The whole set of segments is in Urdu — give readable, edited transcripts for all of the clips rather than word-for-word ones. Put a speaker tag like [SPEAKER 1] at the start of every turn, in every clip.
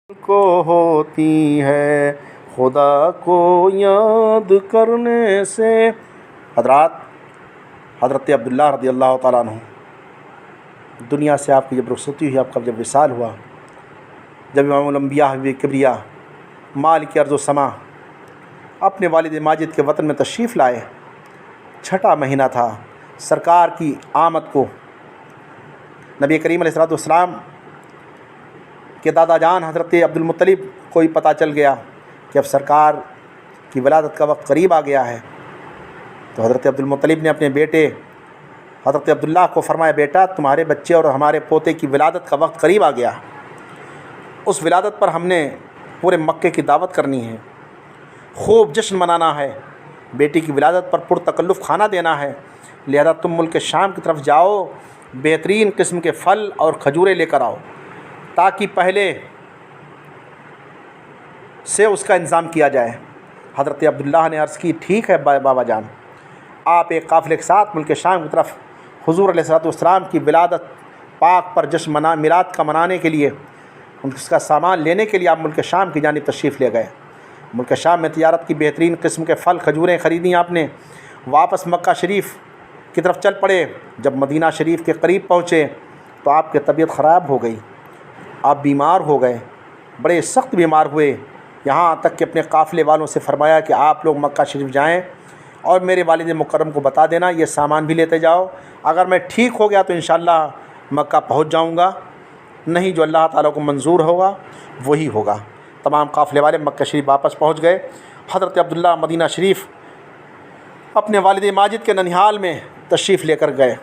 [SPEAKER 1] کو ہوتی ہے خدا کو یاد کرنے سے۔ حضرت عبداللہ رضی اللہ تعالیٰ عنہ دنیا سے آپ کی جب رخصتی ہوئی، آپ کا جب وصال ہوا، جب امام الانبیاء حبیب کبریا مالک ارض و سما اپنے والد ماجد کے وطن میں تشریف لائے، چھٹا مہینہ تھا، سرکار کی آمد کو نبی کریم علیہ السلام کہ دادا جان حضرت عبد المطلب کو ہی پتہ چل گیا کہ اب سرکار کی ولادت کا وقت قریب آ گیا ہے، تو حضرت عبد المطلب نے اپنے بیٹے حضرت عبداللہ کو فرمایا، بیٹا تمہارے بچے اور ہمارے پوتے کی ولادت کا وقت قریب آ گیا، اس ولادت پر ہم نے پورے مکے کی دعوت کرنی ہے، خوب جشن منانا ہے، بیٹی کی ولادت پر پرتکلف کھانا دینا ہے، لہذا تم ملک شام کی طرف جاؤ، بہترین قسم کے پھل اور کھجوریں لے کر آؤ تاکہ پہلے سے اس کا انتظام کیا جائے۔ حضرت عبداللہ نے عرض کی، ٹھیک ہے بابا جان۔ آپ ایک قافلے کے ساتھ ملک شام کی طرف حضور علیہ السلام کی ولادت پاک پر جشن میلاد کا منانے کے لیے، اس کا سامان لینے کے لیے آپ ملک شام کی جانب تشریف لے گئے۔ ملک شام میں تجارت کی بہترین قسم کے پھل کھجوریں خریدیں آپ نے، واپس مکہ شریف کی طرف چل پڑے۔ جب مدینہ شریف کے قریب پہنچے تو آپ کی طبیعت خراب ہو گئی، آپ بیمار ہو گئے، بڑے سخت بیمار ہوئے، یہاں تک کہ اپنے قافلے والوں سے فرمایا کہ آپ لوگ مکہ شریف جائیں اور میرے والد مکرم کو بتا دینا، یہ سامان بھی لیتے جاؤ، اگر میں ٹھیک ہو گیا تو انشاءاللہ مکہ پہنچ جاؤں گا، نہیں جو اللہ تعالیٰ کو منظور ہوگا وہی ہوگا۔ تمام قافلے والے مکہ شریف واپس پہنچ گئے۔ حضرت عبداللہ مدینہ شریف اپنے والد ماجد کے ننھیال میں تشریف لے کر گئے،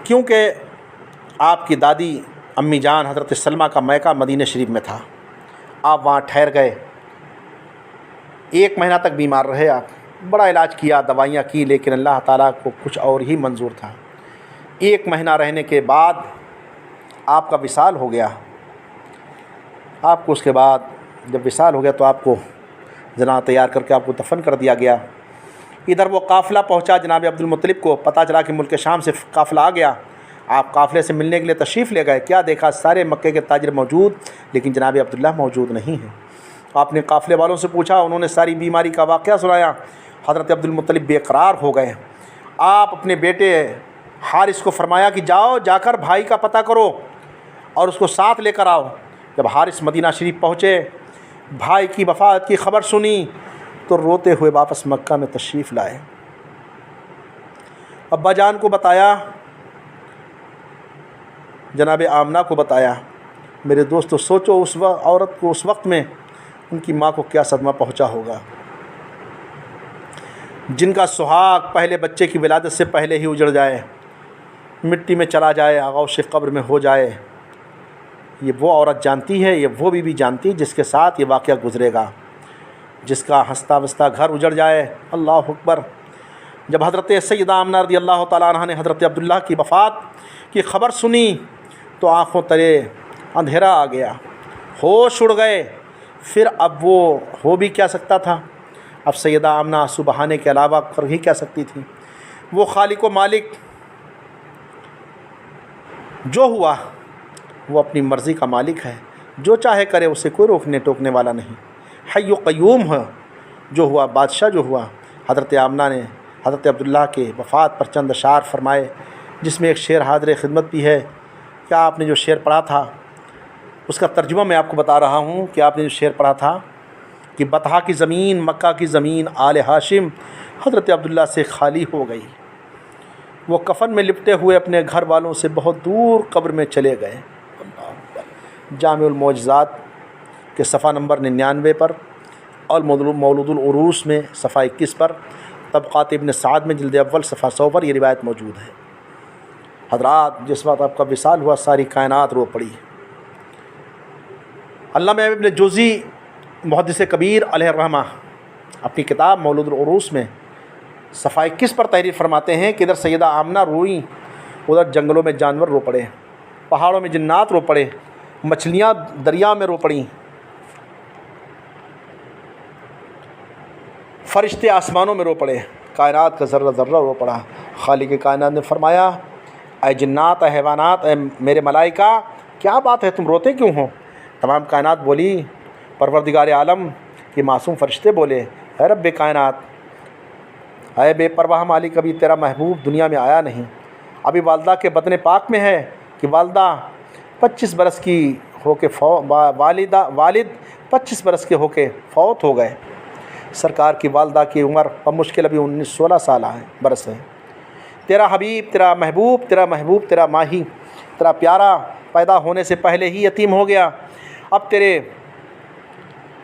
[SPEAKER 1] کیونکہ آپ کی دادی امی جان حضرت سلمہ کا میکہ مدینہ شریف میں تھا، آپ وہاں ٹھہر گئے، 1 مہینہ تک بیمار رہے، آپ بڑا علاج کیا، دوائیاں کی، لیکن اللہ تعالیٰ کو کچھ اور ہی منظور تھا۔ 1 مہینہ رہنے کے بعد آپ کا وصال ہو گیا۔ آپ کو اس کے بعد جب وصال ہو گیا تو آپ کو جنازہ تیار کر کے آپ کو دفن کر دیا گیا۔ ادھر وہ قافلہ پہنچا، جناب عبد المطلب کو پتہ چلا کہ ملک شام سے قافلہ آ گیا، آپ قافلے سے ملنے کے لیے تشریف لے گئے، کیا دیکھا سارے مکے کے تاجر موجود، لیکن جناب عبداللہ موجود نہیں ہیں۔ آپ نے قافلے والوں سے پوچھا، انہوں نے ساری بیماری کا واقعہ سنایا۔ حضرت عبد المطلب بے قرار ہو گئے۔ آپ اپنے بیٹے حارث کو فرمایا کہ جاؤ، جا کر بھائی کا پتہ کرو اور اس کو ساتھ لے کر آؤ۔ جب حارث مدینہ شریف پہنچے، بھائی کی وفات کی خبر سنی تو روتے ہوئے واپس مکہ میں تشریف لائے۔ ابا جان کو بتایا، جناب آمنہ کو بتایا۔ میرے دوستو سوچو اس وقت عورت کو، اس وقت میں ان کی ماں کو کیا صدمہ پہنچا ہوگا، جن کا سہاگ پہلے بچے کی ولادت سے پہلے ہی اجڑ جائے، مٹی میں چلا جائے، آغوش قبر میں ہو جائے۔ یہ وہ عورت جانتی ہے، یہ وہ بیوی جانتی جس کے ساتھ یہ واقعہ گزرے گا، جس کا ہنستا وستا گھر اجڑ جائے۔ اللہ اکبر۔ جب حضرت سیدہ آمنہ رضی اللہ تعالیٰ عنہ نے حضرت عبداللہ کی وفات کی خبر سنی تو آنکھوں تلے اندھیرا آ گیا، ہوش اڑ گئے۔ پھر اب وہ ہو بھی کیا سکتا تھا؟ اب سیدہ آمنہ آنسو بہانے کے علاوہ کر ہی کیا سکتی تھی؟ وہ خالق و مالک جو ہوا وہ اپنی مرضی کا مالک ہے، جو چاہے کرے، اسے کوئی روکنے ٹوکنے والا نہیں، حی و قیوم ہے۔ جو ہوا بادشاہ جو ہوا۔ حضرت آمنہ نے حضرت عبداللہ کے وفات پر چند اشعار فرمائے، جس میں ایک شعر حاضر خدمت بھی ہے۔ کیا آپ نے جو شعر پڑھا تھا اس کا ترجمہ میں آپ کو بتا رہا ہوں کہ آپ نے جو شعر پڑھا تھا کہ بطحا کی زمین، مکہ کی زمین، آل ہاشم حضرت عبداللہ سے خالی ہو گئی، وہ کفن میں لپٹے ہوئے اپنے گھر والوں سے بہت دور قبر میں چلے گئے۔ جامع المعجزات کے صفحہ نمبر 99 پر اور مولود العروس میں صفحہ 21 پر، طبقات ابن سعد میں جلد اول صفحہ 100 پر یہ روایت موجود ہے۔ حضرات جس وقت آپ کا وصال ہوا ساری کائنات رو پڑی۔ علامہ ابن جوزی محدث کبیر علیہ الرحمہ اپنی کتاب مولود العروس میں صفحہ 21 پر تحریر فرماتے ہیں کہ ادھر سیدہ آمنہ روئیں، ادھر جنگلوں میں جانور رو پڑے، پہاڑوں میں جنات رو پڑے، مچھلیاں دریا میں رو پڑیں، فرشتے آسمانوں میں رو پڑے، کائنات کا ذرہ ذرہ رو پڑا۔ خالق کائنات نے فرمایا اے جنات، اے حیوانات، اے میرے ملائکہ، کیا بات ہے، تم روتے کیوں ہو؟ تمام کائنات بولی، پروردگار عالم کے معصوم فرشتے بولے، اے رب کائنات، اے بے پرواہ مالک، ابھی تیرا محبوب دنیا میں آیا نہیں، ابھی والدہ کے بدن پاک میں ہے کہ والدہ 25 برس کی ہو کے والد 25 برس کے ہو کے فوت ہو گئے۔ سرکار کی والدہ کی عمر بمشکل ابھی 16 سال برس ہے۔ تیرا حبیب، تیرا محبوب، تیرا ماہی، تیرا پیارا پیدا ہونے سے پہلے ہی یتیم ہو گیا۔ اب تیرے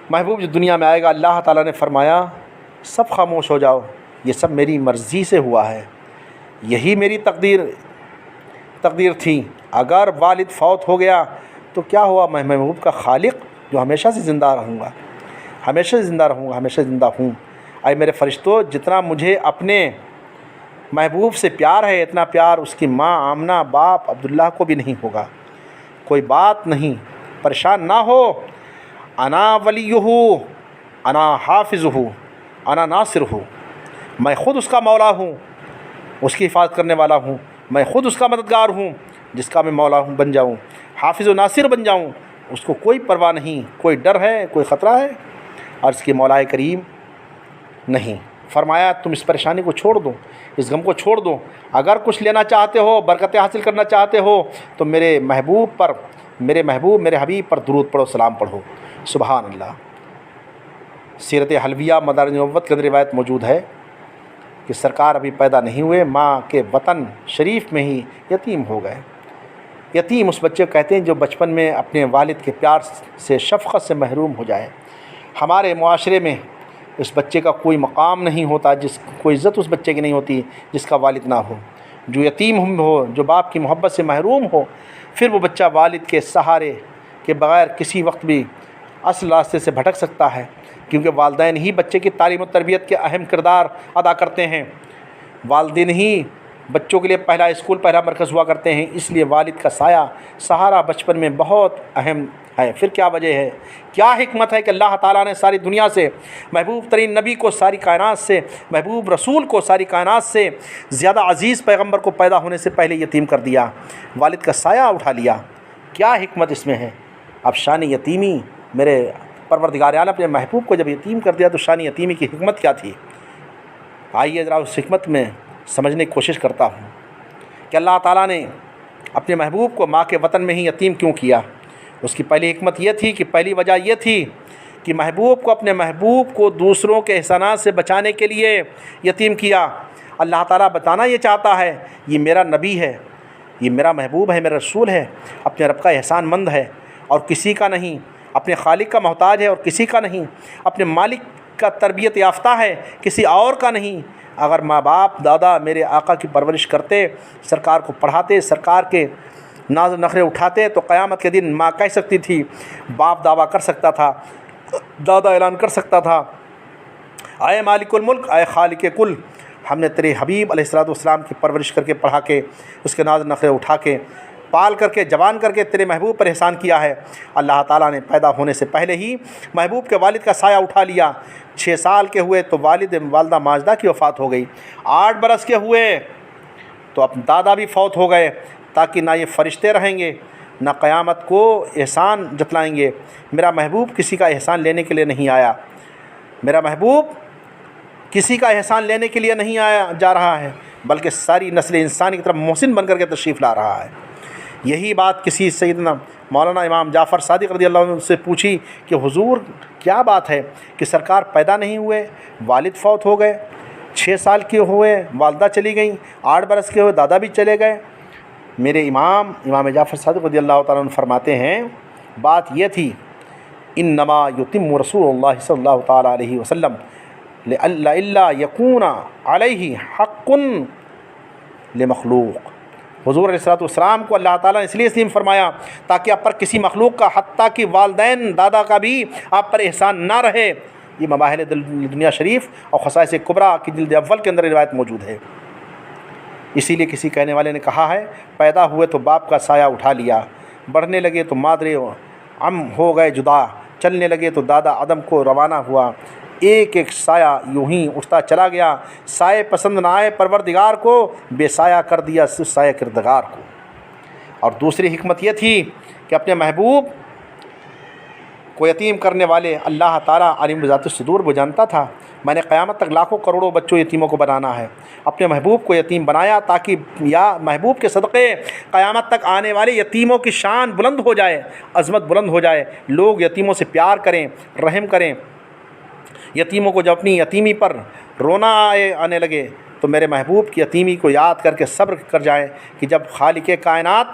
[SPEAKER 1] محبوب جو دنیا میں آئے گا، اللہ تعالیٰ نے فرمایا سب خاموش ہو جاؤ، یہ سب میری مرضی سے ہوا ہے، یہی میری تقدیر تھی۔ اگر والد فوت ہو گیا تو کیا ہوا، میں محبوب کا خالق جو ہمیشہ سے زندہ رہوں گا، ہمیشہ زندہ ہوں۔ اے میرے فرشتوں، جتنا مجھے اپنے محبوب سے پیار ہے، اتنا پیار اس کی ماں آمنہ، باپ عبداللہ کو بھی نہیں ہوگا۔ کوئی بات نہیں، پریشان نہ ہو، انا ولیہ، انا حافظہ، انا ناصرہ، میں خود اس کا مولا ہوں، اس کی حفاظت کرنے والا ہوں، میں خود اس کا مددگار ہوں، جس کا میں مولا بن جاؤں، حافظ و ناصر بن جاؤں، اس کو کوئی پرواہ نہیں، کوئی ڈر ہے، کوئی خطرہ ہے، اور اس کی مولا کریم نہیں۔ فرمایا تم اس پریشانی کو چھوڑ دو، اس غم کو چھوڑ دو، اگر کچھ لینا چاہتے ہو، برکتیں حاصل کرنا چاہتے ہو تو میرے حبیب پر درود پڑھو، سلام پڑھو۔ سبحان اللہ۔ سیرت حلویہ مدارج نبوت کے اندر روایت موجود ہے کہ سرکار ابھی پیدا نہیں ہوئے، ماں کے وطن شریف میں ہی یتیم ہو گئے۔ یتیم اس بچے کو کہتے ہیں جو بچپن میں اپنے والد کے پیار سے، شفقت سے محروم ہو جائے۔ ہمارے معاشرے میں اس بچے کا کوئی مقام نہیں ہوتا، کوئی عزت اس بچے کی نہیں ہوتی جس کا والد نہ ہو، جو یتیم ہو، جو باپ کی محبت سے محروم ہو۔ پھر وہ بچہ والد کے سہارے کے بغیر کسی وقت بھی اصل راستے سے بھٹک سکتا ہے، کیونکہ والدین ہی بچے کی تعلیم و تربیت کے اہم کردار ادا کرتے ہیں۔ والدین ہی بچوں کے لیے پہلا اسکول، پہلا مرکز ہوا کرتے ہیں، اس لیے والد کا سایہ، سہارا بچپن میں بہت اہم ہے۔ پھر کیا وجہ ہے، کیا حکمت ہے کہ اللہ تعالیٰ نے ساری دنیا سے محبوب ترین نبی کو، ساری کائنات سے محبوب رسول کو، ساری کائنات سے زیادہ عزیز پیغمبر کو پیدا ہونے سے پہلے یتیم کر دیا، والد کا سایہ اٹھا لیا؟ کیا حکمت اس میں ہے؟ اب شان یتیمی، میرے پروردگار عالم اپنے محبوب کو جب یتیم کر دیا تو شان یتیمی کی حکمت کیا تھی؟ آئیے ذرا اس حکمت میں سمجھنے کی کوشش کرتا ہوں کہ اللہ تعالیٰ نے اپنے محبوب کو ماں کے وطن میں ہی یتیم کیوں کیا۔ اس کی پہلی حکمت یہ تھی کہ پہلی وجہ یہ تھی کہ محبوب کو، اپنے محبوب کو دوسروں کے احسانات سے بچانے کے لیے یتیم کیا۔ اللہ تعالیٰ بتانا یہ چاہتا ہے یہ میرا نبی ہے، یہ میرا محبوب ہے، میرا رسول ہے، اپنے رب کا احسان مند ہے اور کسی کا نہیں، اپنے خالق کا محتاج ہے اور کسی کا نہیں، اپنے مالک کا تربیت یافتہ ہے، کسی اور کا نہیں۔ اگر ماں باپ، دادا میرے آقا کی پرورش کرتے، سرکار کو پڑھاتے، سرکار کے ناز و نخرے اٹھاتے، تو قیامت کے دن ماں کہہ سکتی تھی، باپ دعویٰ کر سکتا تھا، دادا اعلان کر سکتا تھا، اے مالک الملک، اے خالق کل، ہم نے تیرے حبیب علیہ الصلوۃ والسلام کی پرورش کر کے، پڑھا کے، اس کے ناز و نخرے اٹھا کے، پال کر کے، جوان کر کے تیرے محبوب پر احسان کیا ہے۔ اللہ تعالیٰ نے پیدا ہونے سے پہلے ہی محبوب کے والد کا سایہ اٹھا لیا۔ 6 سال کے ہوئے تو والدہ ماجدہ کی وفات ہو گئی، 8 برس کے ہوئے تو اب دادا بھی فوت ہو گئے، تاکہ نہ یہ فرشتے رہیں گے، نہ قیامت کو احسان جتلائیں گے۔ میرا محبوب کسی کا احسان لینے کے لیے نہیں آیا، میرا محبوب کسی کا احسان لینے کے لیے نہیں آیا جا رہا ہے، بلکہ ساری نسل انسانی کی طرف محسن بن کر کے تشریف لا رہا ہے۔ یہی بات کسی سیدنا مولانا امام جعفر صادق رضی اللہ عنہ سے پوچھی کہ حضور کیا بات ہے کہ سرکار پیدا نہیں ہوئے، والد فوت ہو گئے، 6 سال کے ہوئے والدہ چلی گئیں، 8 برس کے ہوئے دادا بھی چلے گئے۔ میرے امام جعفر صادق رضی اللہ تعالیٰ عنہ فرماتے ہیں بات یہ تھی، انما یتم رسول اللہ صلی اللہ تعالیٰ علیہ وسلم لئلا یکون علیہ حق لمخلوق۔ حضور علیہ السلام کو اللہ تعالیٰ نے اس لیے تسلیم فرمایا تاکہ آپ پر کسی مخلوق کا، حتیٰ کہ والدین دادا کا بھی آپ پر احسان نہ رہے۔ یہ مباحث دنیا شریف اور خصائص کبریٰ کی جلد اول کے اندر روایت موجود ہے۔ اسی لیے کسی کہنے والے نے کہا ہے، پیدا ہوئے تو باپ کا سایہ اٹھا لیا، بڑھنے لگے تو مادر ام ہو گئے جدا، چلنے لگے تو دادا عدم کو روانہ ہوا، ایک ایک سایہ یوں ہی اٹھتا چلا گیا۔ سائے پسند نہ آئے پروردگار کو، بے سایہ کر دیا سایہ کردگار کو۔ اور دوسری حکمت یہ تھی کہ اپنے محبوب کو یتیم کرنے والے اللہ تعالیٰ عالم بذات الصدور وہ جانتا تھا۔ میں نے قیامت تک لاکھوں کروڑوں بچوں یتیموں کو بنانا ہے۔ اپنے محبوب کو یتیم بنایا تاکہ یا محبوب کے صدقے قیامت تک آنے والے یتیموں کی شان بلند ہو جائے، عظمت بلند ہو جائے، لوگ یتیموں سے پیار کریں، رحم کریں۔ یتیموں کو جب اپنی یتیمی پر رونا آنے لگے تو میرے محبوب کی یتیمی کو یاد کر کے صبر کر جائیں کہ جب خالق کائنات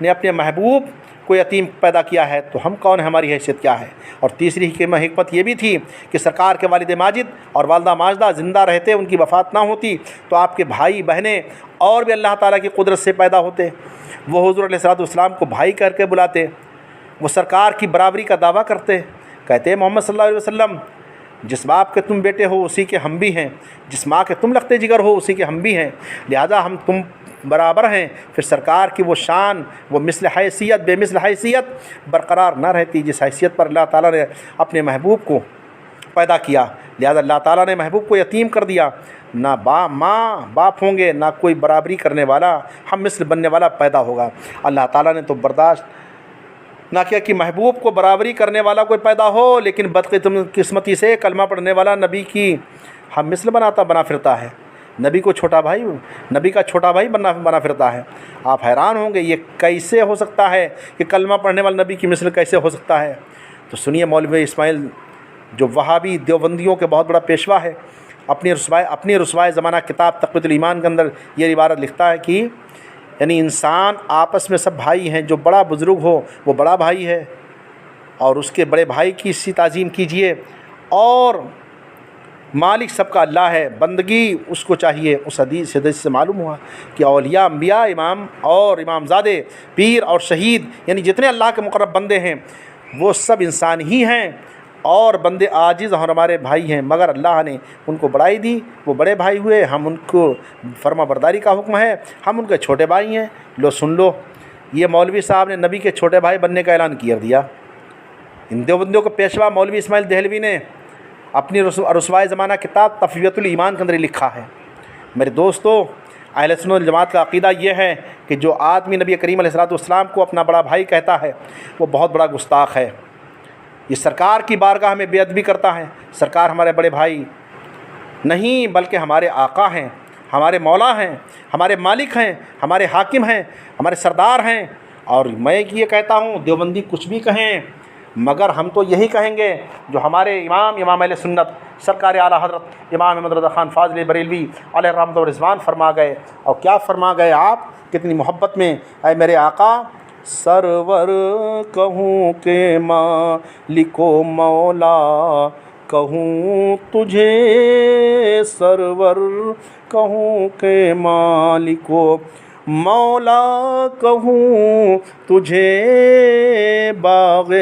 [SPEAKER 1] نے اپنے محبوب کو یتیم پیدا کیا ہے تو ہم کون ہیں، ہماری حیثیت کیا ہے۔ اور تیسری حکمت یہ بھی تھی کہ سرکار کے والد ماجد اور والدہ ماجدہ زندہ رہتے، ان کی وفات نہ ہوتی تو آپ کے بھائی بہنیں اور بھی اللہ تعالیٰ کی قدرت سے پیدا ہوتے۔ وہ حضور علیہ الصلوۃ والسلام کو بھائی کر کے بلاتے، وہ سرکار کی برابری کا دعویٰ کرتے، کہتے محمد صلی اللہ علیہ وسلم جس باپ کے تم بیٹے ہو اسی کے ہم بھی ہیں، جس ماں کے تم لختے جگر ہو اسی کے ہم بھی ہیں، لہذا ہم تم برابر ہیں۔ پھر سرکار کی وہ شان، وہ مثل حیثیت بے مثل حیثیت برقرار نہ رہتی جس حیثیت پر اللہ تعالیٰ نے اپنے محبوب کو پیدا کیا۔ لہذا اللہ تعالیٰ نے محبوب کو یتیم کر دیا، نہ ماں باپ ہوں گے، نہ کوئی برابری کرنے والا ہم مثل بننے والا پیدا ہوگا۔ اللہ تعالیٰ نے تو برداشت نہ کیا کہ محبوب کو برابری کرنے والا کوئی پیدا ہو، لیکن بدقسمتی سے کلمہ پڑھنے والا نبی کی ہم مثل بنا پھرتا ہے، نبی کا چھوٹا بھائی بنا پھرتا ہے۔ آپ حیران ہوں گے یہ کیسے ہو سکتا ہے کہ کلمہ پڑھنے والا نبی کی مثل کیسے ہو سکتا ہے؟ تو سنیے، مولوی اسماعیل جو وہابی دیوبندیوں کے بہت بڑا پیشوا ہے، اپنی رسوائے زمانہ کتاب تقویۃ الایمان کے اندر یہ عبارت لکھتا ہے کہ یعنی انسان آپس میں سب بھائی ہیں، جو بڑا بزرگ ہو وہ بڑا بھائی ہے اور اس کے بڑے بھائی کی اسی تعظیم کیجیے، اور مالک سب کا اللہ ہے، بندگی اس کو چاہیے۔ اس حدیث سے معلوم ہوا کہ اولیاء، انبیاء، امام اور امامزادے، پیر اور شہید، یعنی جتنے اللہ کے مقرب بندے ہیں وہ سب انسان ہی ہیں اور بندے عاجز اور ہمارے بھائی ہیں، مگر اللہ نے ان کو بڑائی دی، وہ بڑے بھائی ہوئے، ہم ان کو فرما برداری کا حکم ہے، ہم ان کے چھوٹے بھائی ہیں۔ لو سن لو، یہ مولوی صاحب نے نبی کے چھوٹے بھائی بننے کا اعلان کر دیا۔ ان دیوبندیوں کو پیشوا مولوی اسماعیل دہلوی نے اپنی رسوائے زمانہ کتاب تقویۃ الایمان کے اندر لکھا ہے۔ میرے دوستو، اہل سنت والجماعت کا عقیدہ یہ ہے کہ جو آدمی نبی کریم علیہ الصلوۃ والسلام کو اپنا بڑا بھائی کہتا ہے وہ بہت بڑا گستاخ ہے، یہ سرکار کی بارگاہ میں بے ادبی کرتا ہے۔ سرکار ہمارے بڑے بھائی نہیں بلکہ ہمارے آقا ہیں، ہمارے مولا ہیں، ہمارے مالک ہیں، ہمارے حاکم ہیں، ہمارے سردار ہیں۔ اور میں یہ کہتا ہوں، دیوبندی کچھ بھی کہیں مگر ہم تو یہی کہیں گے جو ہمارے امام اہل سنت سرکار اعلیٰ حضرت امام احمد رضا خان فاضل بریلوی علیہ رحمۃ و رضوان فرما گئے۔ اور کیا فرما گئے آپ کتنی محبت میں، اے میرے آقا سرور کہوں کہ مالک و مولا کہوں تجھے، سرور کہوں کہ مالک و مولا کہوں تجھے، باغ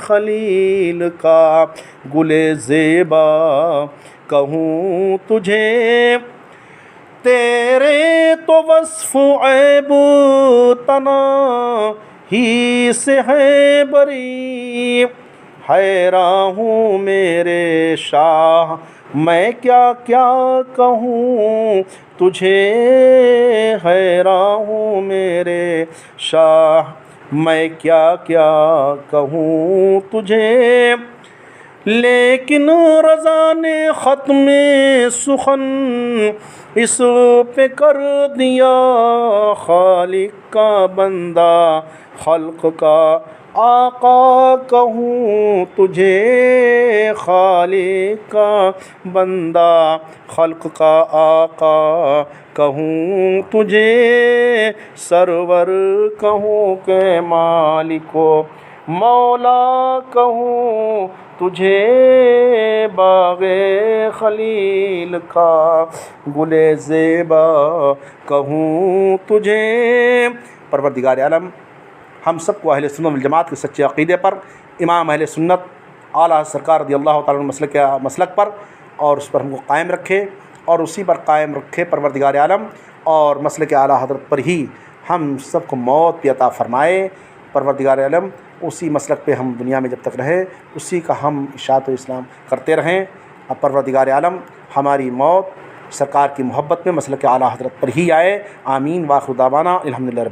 [SPEAKER 1] خلیل کا گل زیبا کہوں تجھے، تیرے تو وصف عیب تنا ہی سے ہے بری، حیران ہوں میرے شاہ میں کیا کیا کہوں تجھے، حیران ہوں میرے شاہ میں کیا کیا کہوں تجھے، لیکن رضا نے ختم سخن اس پہ کر دیا، خالق کا بندہ خلق کا آقا کہوں تجھے، خالق کا بندہ خلق کا آقا کہوں تجھے، سرور کہوں کہ مالک و مولا کہوں تجھے، باغ خلیل کا گل زیبا کہوں تجھے۔ پروردگار عالم ہم سب کو اہل سنت والجماعت کے سچے عقیدے پر، امام اہل سنت اعلیٰ سرکار رضی اللہ تعالیٰ عنہ مسلک پر اور اس پر ہم کو قائم رکھے اور اسی پر قائم رکھے پروردگار عالم، اور مسلک اعلیٰ حضرت پر ہی ہم سب کو موت بھی عطا فرمائے پروردگار عالم۔ اسی مسلک پہ ہم دنیا میں جب تک رہے اسی کا ہم اشاعت و اسلام کرتے رہیں۔ اب پروردگار عالم ہماری موت سرکار کی محبت میں مسلک اعلیٰ حضرت پر ہی آئے، آمین۔ وآخر دعوانا الحمدللہ۔